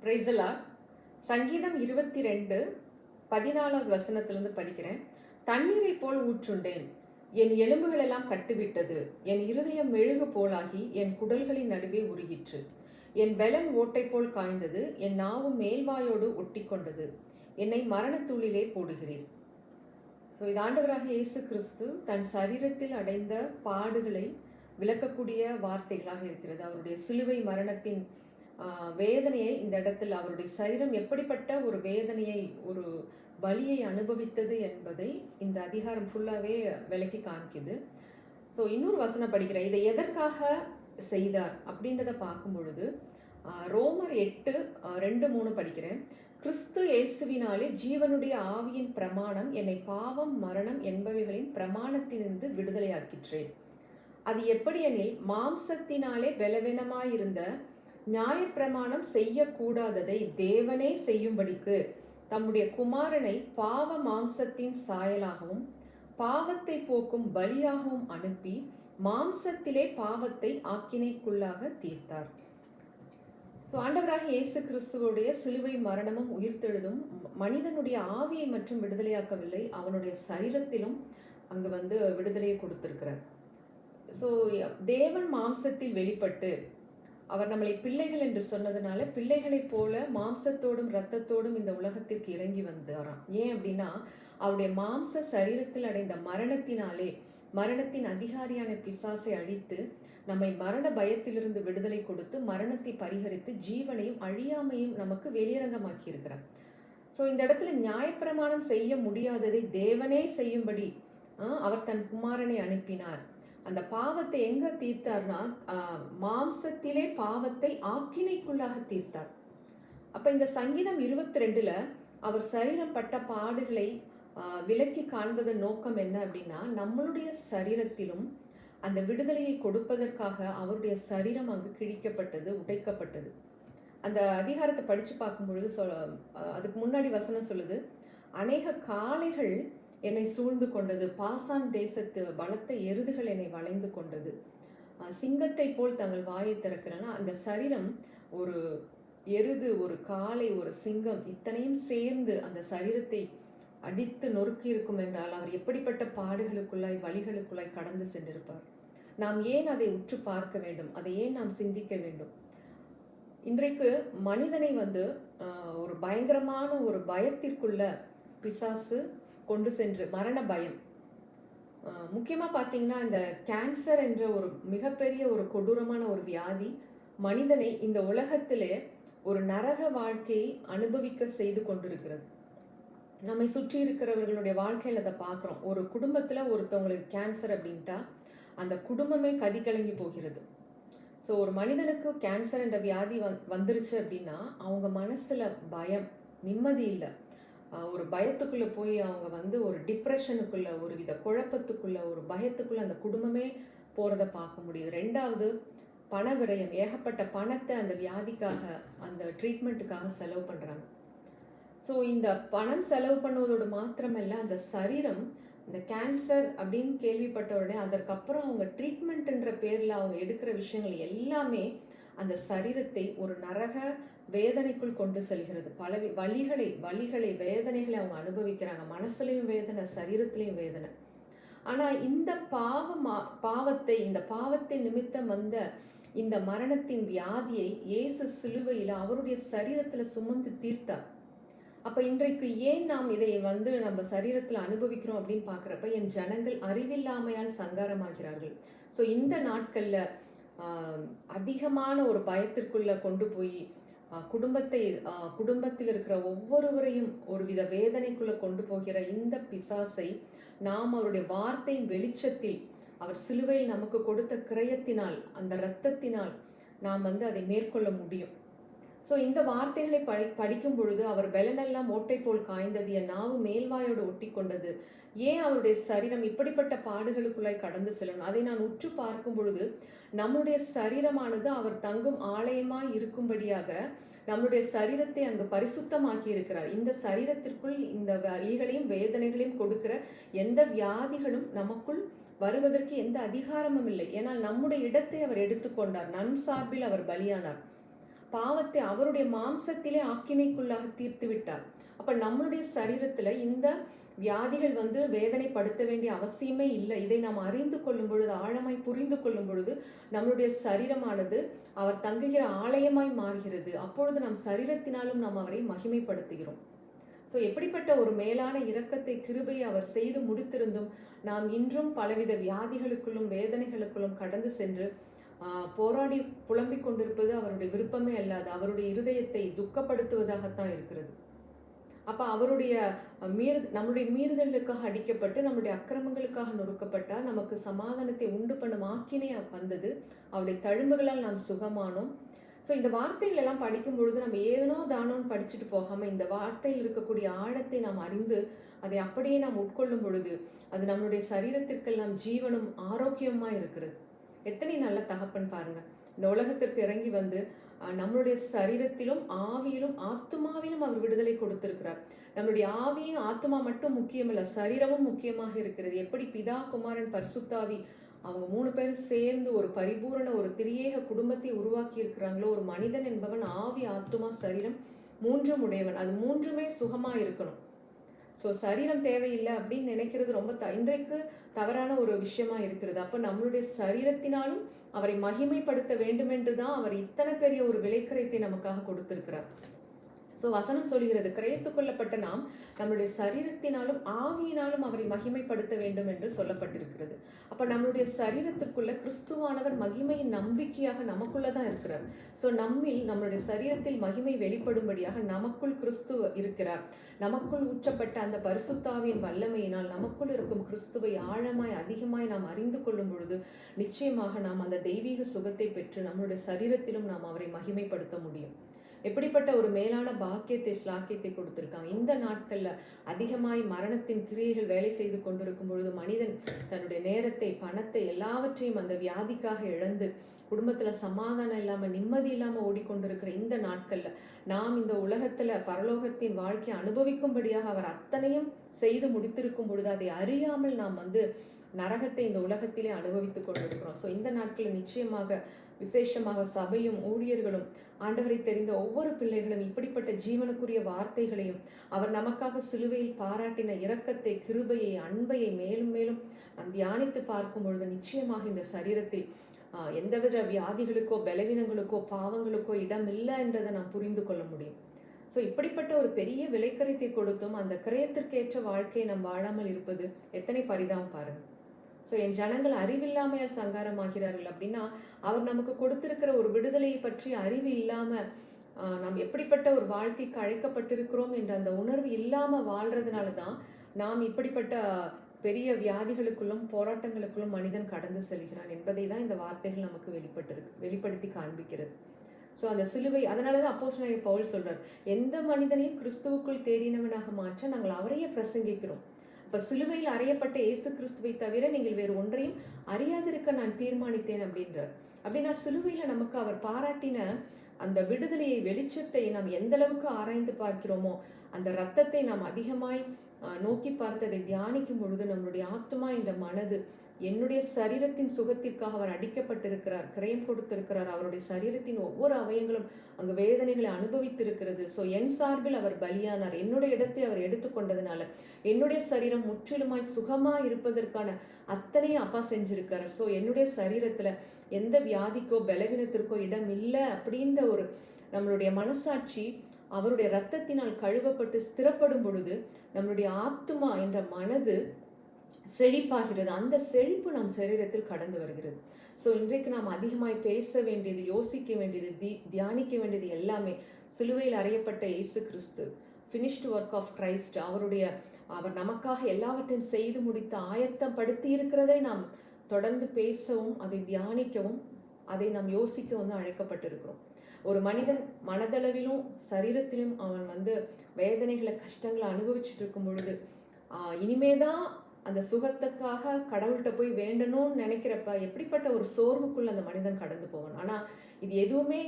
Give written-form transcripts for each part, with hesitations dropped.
பிரைசலா சங்கீதம் 22:14 வசனத்திலிருந்து படிக்கிறேன். தண்ணீரை போல் ஊற்றுண்டேன், என் எலும்புகள் எல்லாம் கட்டுவிட்டது. என் இருதயம் மெழுகு போலாகி என் குடல்களின் நடுவே உருகிற்று. என் பெலன் ஓட்டை போல் காய்ந்தது, என் நாவும் மேல்வாயோடு ஒட்டி கொண்டது. என்னை மரணத்தூளிலே போடுகிறீர். ஸோ இது ஆண்டவராக இயேசு கிறிஸ்து தன் சரீரத்தில் அடைந்த பாடுகளை விளக்கக்கூடிய வார்த்தைகளாக இருக்கிறது. அவருடைய சிலுவை மரணத்தின் வேதனையை இந்த இடத்தில் அவருடைய சரீரம் எப்படிப்பட்ட ஒரு வேதனையை, ஒரு வலியை அனுபவித்தது என்பதை இந்த அதிகாரம் ஃபுல்லாகவே விளக்கி காமிக்குது. ஸோ இன்னொரு வசனம் படிக்கிறேன். இதை எதற்காக செய்தார் அப்படின்றத பார்க்கும் பொழுது ரோமர் 8:2-3 படிக்கிறேன். கிறிஸ்து இயேசுவினாலே ஜீவனுடைய ஆவியின் பிரமாணம் என்னை பாவம் மரணம் என்பவைகளின் பிரமாணத்திலிருந்து விடுதலையாக்கிற்றேன். அது எப்படியெனில், மாம்சத்தினாலே பலவீனமாயிருந்த நியாயப்பிரமாணம் செய்யக்கூடாததை தேவனே செய்யும்படிக்கு தம்முடைய குமாரனை பாவ மாம்சத்தின் சாயலாகவும் பாவத்தை போக்கும் பலியாகவும் அனுப்பி மாம்சத்திலே பாவத்தை ஆக்கினைக்குள்ளாக தீர்த்தார். ஸோ ஆண்டவராக இயேசு கிறிஸ்துவோடைய சிலுவை மரணமும் உயிர்த்தெழுதும் மனிதனுடைய ஆவியை மற்றும் விடுதலையாக்கவில்லை, அவனுடைய சரீரத்திலும் அங்கு விடுதலையை கொடுத்திருக்கிறார். ஸோ தேவன் மாம்சத்தில் வெளிப்பட்டு அவர் நம்மளை பிள்ளைகள் என்று சொன்னதுனால பிள்ளைகளைப் போல மாம்சத்தோடும் இரத்தத்தோடும் இந்த உலகத்திற்கு இறங்கி வந்தாராம். ஏன் அப்படின்னா, அவருடைய மாம்ச சரீரத்தில் அடைந்த மரணத்தினாலே மரணத்தின் அதிகாரியான பிசாசை அழித்து நம்மை மரண பயத்திலிருந்து விடுதலை கொடுத்து மரணத்தை பரிகரித்து ஜீவனையும் அழியாமையும் நமக்கு வெளியரங்கமாக்கி இருக்கிறார். ஸோ இந்த இடத்துல நியாயப்பிரமாணம் செய்ய முடியாததை தேவனே செய்யும்படி அவர் தன் குமாரனை அனுப்பினார். அந்த பாவத்தை எங்க தீர்த்தார்னா, மாம்சத்திலே பாவத்தை ஆக்கினைக்குள்ளாக தீர்த்தார். அப்ப இந்த சங்கீதம் 22 அவர் சரீரம் பட்ட பாடுகளை விலக்கி காண்பதன் நோக்கம் என்ன அப்படின்னா, நம்மளுடைய சரீரத்திலும் அந்த விடுதலையை கொடுப்பதற்காக அவருடைய சரீரம் அங்கு கிழிக்கப்பட்டது, உடைக்கப்பட்டது. அந்த அதிகாரத்தை படிச்சு பார்க்கும் பொழுது அதுக்கு முன்னாடி வசனம் சொல்லுது, அநேக காளைகள் என்னை சூழ்ந்து கொண்டது, பாசான் தேசத்து பலத்த எருதுகள் என்னை வளைந்து கொண்டது. சிங்கத்தை போல் தங்கள் வாயை திறக்கிறனா, அந்த சரீரம் ஒரு எருது, ஒரு காளை, ஒரு சிங்கம் இத்தனையும் சேர்ந்து அந்த சரீரத்தை அடித்து நொறுக்கி இருக்கும் என்றால் அவர் எப்படிப்பட்ட பாடுகளுக்குள்ளாய் வலிகளுக்குள்ளாய் கடந்து சென்றிருப்பார். நாம் ஏன் அதை உற்று பார்க்க வேண்டும்? அதை ஏன் நாம் சிந்திக்க வேண்டும்? இன்றைக்கு மனிதனை ஒரு பயங்கரமான ஒரு பயத்திற்குள்ள பிசாசு கொண்டு சென்று, மரண பயம். முக்கியமாக பார்த்தீங்கன்னா, இந்த கேன்சர் என்ற ஒரு மிகப்பெரிய ஒரு கொடூரமான ஒரு வியாதி மனிதனை இந்த உலகத்திலே ஒரு நரக வாழ்க்கையை அனுபவிக்க செய்து கொண்டிருக்கிறது. நம்மை சுற்றி இருக்கிறவர்களுடைய வாழ்க்கையில் அதை பார்க்குறோம். ஒரு குடும்பத்தில் ஒருத்தவங்களுக்கு கேன்சர் அப்படின்ட்டா அந்த குடும்பமே கதி கலங்கி போகிறது. ஸோ ஒரு மனிதனுக்கு கேன்சர் என்ற வியாதி வந்துருச்சு அப்படின்னா அவங்க மனசில் பயம், நிம்மதி இல்லை. ஒரு பயத்துக்குள்ளே போய் அவங்க ஒரு டிப்ரெஷனுக்குள்ள, ஒரு வித குழப்பத்துக்குள்ள, ஒரு பயத்துக்குள்ள அந்த குடும்பமே போகிறத பார்க்க முடியுது. ரெண்டாவது, பண விரயம். ஏகப்பட்ட பணத்தை அந்த வியாதிக்காக, அந்த ட்ரீட்மெண்ட்டுக்காக செலவு பண்ணுறாங்க. ஸோ இந்த பணம் செலவு பண்ணுவதோடு மாத்திரமல்ல, அந்த சரீரம், இந்த கேன்சர் அப்படின்னு கேள்விப்பட்ட உடனே அதற்கப்புறம் அவங்க ட்ரீட்மெண்ட்ன்ற பேரில் அவங்க எடுக்கிற விஷயங்கள் எல்லாமே அந்த சரீரத்தை ஒரு நரக வேதனைக்குள் கொண்டு செல்கிறது. பல வலிகளை வேதனைகளை அவங்க அனுபவிக்கிறாங்க. மனசுலையும் வேதனை, சரீரத்திலையும் வேதனை. ஆனால் இந்த பாவத்தை நிமித்தம் வந்த இந்த மரணத்தின் வியாதியை இயேசு சிலுவையில் அவருடைய சரீரத்தில் சுமந்து தீர்த்தார். அப்போ இன்றைக்கு ஏன் நாம் இதை நம்ம சரீரத்தில் அனுபவிக்கிறோம் அப்படின்னு பார்க்குறப்ப, என் ஜனங்கள் அறிவில்லாமையால் சங்காரமாகிறார்கள். ஸோ இந்த நாட்களில் அதிகமான ஒரு பயத்திற்குள்ள கொண்டு போய் குடும்பத்தில் இருக்கிற ஒவ்வொருவரையும் ஒரு வித வேதனைக்குள்ள கொண்டு போகிற இந்த பிசாசை நாம் அவருடைய வார்த்தையின் வெளிச்சத்தில், அவர் சிலுவையில் நமக்கு கொடுத்த கிரயத்தினால், அந்த இரத்தத்தினால் நாம் அதை மேற்கொள்ள முடியும். ஸோ இந்த வார்த்தைகளை படிக்கும் பொழுது, அவர் பெலனெல்லாம் ஓட்டை போல் காய்ந்தது, என் நாவு மேல்வாயோடு ஒட்டி கொண்டது. ஏன் அவருடைய சரீரம் இப்படிப்பட்ட பாடுகளுக்குள்ளாய் கடந்து செல்லணும்? அதை நான் உற்று பார்க்கும் பொழுது, நம்முடைய சரீரமானது அவர் தங்கும் ஆலயமாய் இருக்கும்படியாக நம்முடைய சரீரத்தை அங்கு பரிசுத்தமாக்கி இருக்கிறார். இந்த சரீரத்திற்குள் இந்த வலிகளையும் வேதனைகளையும் கொடுக்கிற எந்த வியாதிகளும் நமக்குள் வருவதற்கு எந்த அதிகாரமும் இல்லை. ஏன்னால் நம்முடைய இடத்தை அவர் எடுத்துக்கொண்டார், நம் சார்பில் அவர் பலியானார். பாவத்தை அவருடைய மாம்சத்திலே ஆக்கினைக்குள்ளாக தீர்த்து விட்டார். அப்ப நம்மளுடைய சரீரத்துல இந்த வியாதிகள் வேதனைப்படுத்த வேண்டிய அவசியமே இல்லை. இதை நாம் அறிந்து கொள்ளும் பொழுது, ஆழமாய் புரிந்து கொள்ளும் பொழுது, நம்மளுடைய சரீரமானது அவர் தங்குகிற ஆலயமாய் மாறுகிறது. அப்பொழுது நம் சரீரத்தினாலும் நாம் அவரை மகிமைப்படுத்துகிறோம். ஸோ எப்படிப்பட்ட ஒரு மேலான இரக்கத்தை, கிருபையை அவர் செய்து முடித்திருந்தும் நாம் இன்றும் பலவித வியாதிகளுக்குள்ளும் வேதனைகளுக்குள்ளும் கடந்து சென்று போராடி புலம்பிக் கொண்டிருப்பது அவருடைய விருப்பமே அல்லாது அவருடைய இருதயத்தை துக்கப்படுத்துவதாகத்தான் இருக்கிறது. அப்ப அவருடைய நம்முடைய மீறுதலுக்காக அடிக்கப்பட்டு, நம்முடைய அக்கிரமங்களுக்காக நொறுக்கப்பட்டார். நமக்கு சமாதானத்தை உண்டு பண்ணும் ஆக்கினை வந்தது. அவருடைய தழும்புகளால் நாம் சுகமானோம். ஸோ இந்த வார்த்தைகள் எல்லாம் படிக்கும் பொழுது நம்ம ஏதனோ தானோன்னு படிச்சுட்டு போகாம, இந்த வார்த்தையில் இருக்கக்கூடிய ஆழத்தை நாம் அறிந்து அதை அப்படியே நாம் உட்கொள்ளும் பொழுது அது நம்மளுடைய சரீரத்திற்கெல்லாம் ஜீவனும் ஆரோக்கியமா இருக்கிறது. எத்தனை நல்ல தகப்பன் பாருங்க. இந்த உலகத்திற்கு இறங்கி நம்மளுடைய சரீரத்திலும் ஆவியிலும் ஆத்துமாவிலும் அவர் விடுதலை கொடுத்திருக்கிறார். நம்மளுடைய ஆவியும் ஆத்துமா மட்டும் முக்கியமல்ல, சரீரமும் முக்கியமாக இருக்கிறது. எப்படி பிதா, குமாரன், பரிசுத்தாவி அவங்க 3 பேரும் சேர்ந்து ஒரு பரிபூரண ஒரு திரியேக குடும்பத்தை உருவாக்கி இருக்கிறாங்களோ, ஒரு மனிதன் என்பவன் ஆவி, ஆத்துமா, சரீரம் 3ம் உடையவன். அது 3மே சுகமா இருக்கணும். ஸோ சரீரம் தேவையில்லை அப்படின்னு நினைக்கிறது ரொம்ப இன்றைக்கு தவறான ஒரு விஷயமா இருக்கிறது. அப்போ நம்மளுடைய சரீரத்தினாலும் அவரை மகிமைப்படுத்த வேண்டுமென்று தான் அவர் இத்தனை பெரிய ஒரு விலைக்கரைத்தை நமக்காக கொடுத்திருக்கிறார். ஸோ வசனம் சொல்கிறது, கிரயத்து கொள்ளப்பட்ட நாம் நம்முடைய சரீரத்தினாலும் ஆவியினாலும் அவரை மகிமைப்படுத்த வேண்டும் என்று சொல்லப்பட்டிருக்கிறது. அப்போ நம்மளுடைய சரீரத்திற்குள்ள கிறிஸ்துவானவர் மகிமையின் நம்பிக்கையாக நமக்குள்ளதான் இருக்கிறார். ஸோ நம்மளுடைய சரீரத்தில் மகிமை வெளிப்படும்படியாக நமக்குள் கிறிஸ்து இருக்கிறார். நமக்குள் ஊற்றப்பட்ட அந்த பரிசுத்தாவின் வல்லமையினால் நமக்குள் இருக்கும் கிறிஸ்துவை ஆழமாய் அதிகமாய் நாம் அறிந்து கொள்ளும் பொழுது நிச்சயமாக நாம் அந்த தெய்வீக சுகத்தை பெற்று நம்மளுடைய சரீரத்திலும் நாம் அவரை மகிமைப்படுத்த முடியும். எப்படிப்பட்ட ஒரு மேலான பாக்கியத்தை, ஸ்லாக்கியத்தை கொடுத்திருக்காங்க. இந்த நாட்கள்ல அதிகமாய் மரணத்தின் கிரியைகள் வேலை செய்து கொண்டிருக்கும் பொழுது மனிதன் தன்னுடைய நேரத்தை, பணத்தை எல்லாவற்றையும் அந்த வியாதிக்காக இழந்து குடும்பத்துல சமாதானம் இல்லாம, நிம்மதி இல்லாம ஓடிக்கொண்டிருக்கிற இந்த நாட்கள்ல நாம் இந்த உலகத்துல பரலோகத்தின் வாழ்க்கையை அனுபவிக்கும்படியாக அவர் அத்தனையும் செய்து முடித்திருக்கும் பொழுது அதை அறியாமல் நாம் நரகத்தை இந்த உலகத்திலே அனுபவித்துக் கொண்டிருக்கிறோம். ஸோ இந்த நாட்களில் நிச்சயமாக விசேஷமாக சபையும் ஊழியர்களும் ஆண்டவரை தெரிந்த ஒவ்வொரு பிள்ளைகளும் இப்படிப்பட்ட ஜீவனுக்குரிய வார்த்தைகளையும் அவர் நமக்காக சிலுவையில் பாராட்டின இரக்கத்தை, கிருபையை, அன்பையை மேலும் மேலும் நாம் தியானித்து பார்க்கும் பொழுது நிச்சயமாக இந்த சரீரத்தில் எந்தவித வியாதிகளுக்கோ, பலவீனங்களுக்கோ, பாவங்களுக்கோ இடம் இல்லை என்றதை நாம் புரிந்து கொள்ள முடியும். ஸோ இப்படிப்பட்ட ஒரு பெரிய விலைக்கரைத்தை கொடுத்தும் அந்த கிரயத்திற்கேற்ற வாழ்க்கையை நாம் வாழாமல் இருப்பது எத்தனை பரிதாபம் பாருங்க. ஸோ என் ஜனங்கள் அறிவில்லாமையால் சங்காரமாகிறார்கள் அப்படின்னா, அவர் நமக்கு கொடுத்திருக்கிற ஒரு விடுதலையை பற்றி அறிவு இல்லாம நாம் எப்படிப்பட்ட ஒரு வாழ்க்கைக்கு அழைக்கப்பட்டிருக்கிறோம் என்ற அந்த உணர்வு இல்லாம வாழ்றதுனால தான் நாம் இப்படிப்பட்ட பெரிய வியாதிகளுக்குள்ளும் போராட்டங்களுக்குள்ளும் மனிதன் கடந்து செல்கிறான் என்பதை தான் இந்த வார்த்தைகள் நமக்கு வெளிப்படுத்தி காண்பிக்கிறது. ஸோ அந்த சிலுவை, அதனாலதான் அப்போஸ்தலனாகிய பவுல் சொல்றார், எந்த மனிதனையும் கிறிஸ்துவுக்குள் தேறினவனாக மாற்ற நாங்கள் அவரையே பிரசங்கிக்கிறோம். இப்ப சிலுவையில் அறையப்பட்ட இயேசு கிறிஸ்துவை தவிர நீங்கள் வேறு ஒன்றையும் அறியாதிருக்க நான் தீர்மானித்தேன் அப்படின்றார். அப்படின்னா சிலுவையில நமக்கு அவர் பாராட்டின அந்த விடுதலையை, வெளிச்சத்தை நாம் எந்த அளவுக்கு ஆராய்ந்து பார்க்கிறோமோ, அந்த இரத்தத்தை நாம் அதிகமாய் நோக்கி பார்த்ததை தியானிக்கும் பொழுது நம்மளுடைய ஆத்மா, இந்த மனது, என்னுடைய சரீரத்தின் சுகத்திற்காக அவர் அடிக்கப்பட்டிருக்கிறார், கிரயம் கொடுத்திருக்கிறார். அவருடைய சரீரத்தின் ஒவ்வொரு அவயங்களும் அங்கு வேதனைகளை அனுபவித்திருக்கிறது. ஸோ என் சார்பில் அவர் பலியானார். என்னுடைய இடத்தை அவர் எடுத்துக்கொண்டதுனால என்னுடைய சரீரம் முற்றிலுமாய் சுகமாய் இருப்பதற்கான அத்தனையும் அப்பா செஞ்சிருக்காரு. ஸோ என்னுடைய சரீரத்துல எந்த வியாதிக்கோ பலவீனத்திற்கோ இடம் இல்லை அப்படின்ற ஒரு நம்மளுடைய மனசாட்சி அவருடைய இரத்தத்தினால் கழுவப்பட்டு ஸ்திரப்படும் பொழுது நம்மளுடைய ஆத்துமா என்ற மனது செழிப்பாகிறது. அந்த செழிப்பு நம் சரீரத்தில் கடந்து வருகிறது. ஸோ இன்றைக்கு நாம் அதிகமாய் பேச வேண்டியது, யோசிக்க வேண்டியது, தியானிக்க வேண்டியது எல்லாமே சிலுவையில் அறையப்பட்ட இயேசு கிறிஸ்து, ஃபினிஷ்டு ஒர்க் ஆஃப் கிரைஸ்ட், அவர் நமக்காக எல்லாவற்றையும் செய்து முடித்து ஆயத்தப்படுத்தி இருக்கிறதை நாம் தொடர்ந்து பேசவும், அதை தியானிக்கவும், அதை நாம் யோசிக்க அழைக்கப்பட்டிருக்கிறோம். ஒரு மனிதன் மனதளவிலும் சரீரத்திலும் அவன் வேதனைகளை, கஷ்டங்களை அனுபவிச்சுட்டு இருக்கும் பொழுது இனிமேதான் அந்த சுகத்துக்காக கடவுள்கிட்ட போய் வேண்டணும்னு நினைக்கிறப்ப எப்படிப்பட்ட ஒரு சோர்வுக்குள்ள அந்த மனிதன் கடந்து போவான். ஆனா இது எதுவுமே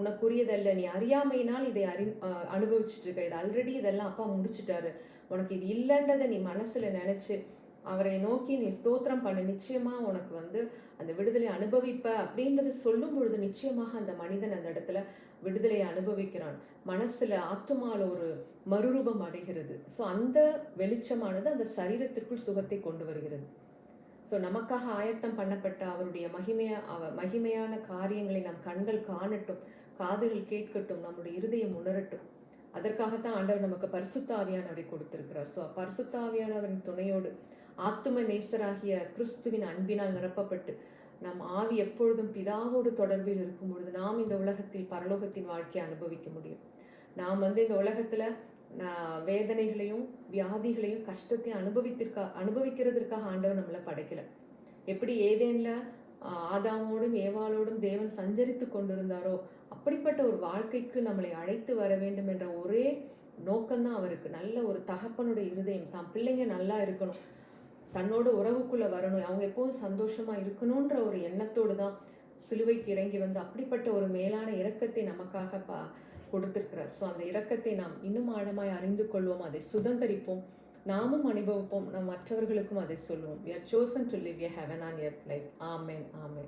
உனக்குரியதல்ல, நீ அறியாமையினால் இதை அனுபவிச்சுட்டு இருக்க, இது ஆல்ரெடி இதெல்லாம் அப்பா முடிச்சுட்டாரு, உனக்கு இது இல்லைன்றதை நீ மனசுல நினைச்சு அவரை நோக்கி நீ ஸ்தோத்திரம் பண்ண, நிச்சயமா உனக்கு வந்து அந்த விடுதலை அனுபவிப்ப அப்படின்றத சொல்லும் பொழுது நிச்சயமாக அந்த மனிதன் அந்த இடத்துல விடுதலையை அனுபவிக்கிறான். மனசுல ஆத்துமால ஒரு மறுரூபம் அடைகிறது. ஸோ அந்த வெளிச்சமானது அந்த சரீரத்திற்குள் சுகத்தை கொண்டு வருகிறது. ஸோ நமக்காக ஆயத்தம் பண்ணப்பட்ட அவருடைய மகிமையான காரியங்களை நம் கண்கள் காணட்டும், காதுகள் கேட்கட்டும், நம்முடைய இருதயம் உணரட்டும். அதற்காகத்தான் ஆண்டவர் நமக்கு பரிசுத்த ஆவியானவரை கொடுத்திருக்கிறார். ஸோ பரிசுத்த ஆவியானவரின் துணையோடு ஆத்தும நேசராகிய கிறிஸ்துவின் அன்பினால் நிரப்பப்பட்டு நம் ஆவி எப்பொழுதும் பிதாவோடு தொடர்பில் இருக்கும் பொழுது நாம் இந்த உலகத்தில் பரலோகத்தின் வாழ்க்கையை அனுபவிக்க முடியும். நாம் வந்து இந்த உலகத்துல வேதனைகளையும் வியாதிகளையும் கஷ்டத்தையும் அனுபவிக்கிறதுக்காக ஆண்டவர் நம்மளை படைக்கல. எப்படி ஏதேன்ல ஆதாமோடும் ஏவாளோடும் தேவன் சஞ்சரித்து கொண்டிருந்தாரோ அப்படிப்பட்ட ஒரு வாழ்க்கைக்கு நம்மளை அழைத்து வர வேண்டும் என்ற ஒரே நோக்கம்தான் அவருக்கு. நல்ல ஒரு தகப்பனுடைய இருதயம், தான் பிள்ளைங்க நல்லா இருக்கணும், தன்னோட உறவுக்குள்ள வரணும், அவங்க எப்போதும் சந்தோஷமா இருக்கணும்ன்ற ஒரு எண்ணத்தோடு தான் சிலுவைக்கு இறங்கி வந்து அப்படிப்பட்ட ஒரு மேலான இரக்கத்தை நமக்காக கொடுத்திருக்கிறார். ஸோ அந்த இரக்கத்தை நாம் இன்னும் ஆழமாய் அறிந்து கொள்வோம், அதை சுதந்திரிப்போம், நாமும் அனுபவிப்போம், நம் மற்றவர்களுக்கும் அதை சொல்லுவோம். We are chosen to live a heaven on earth life. Amen. Amen.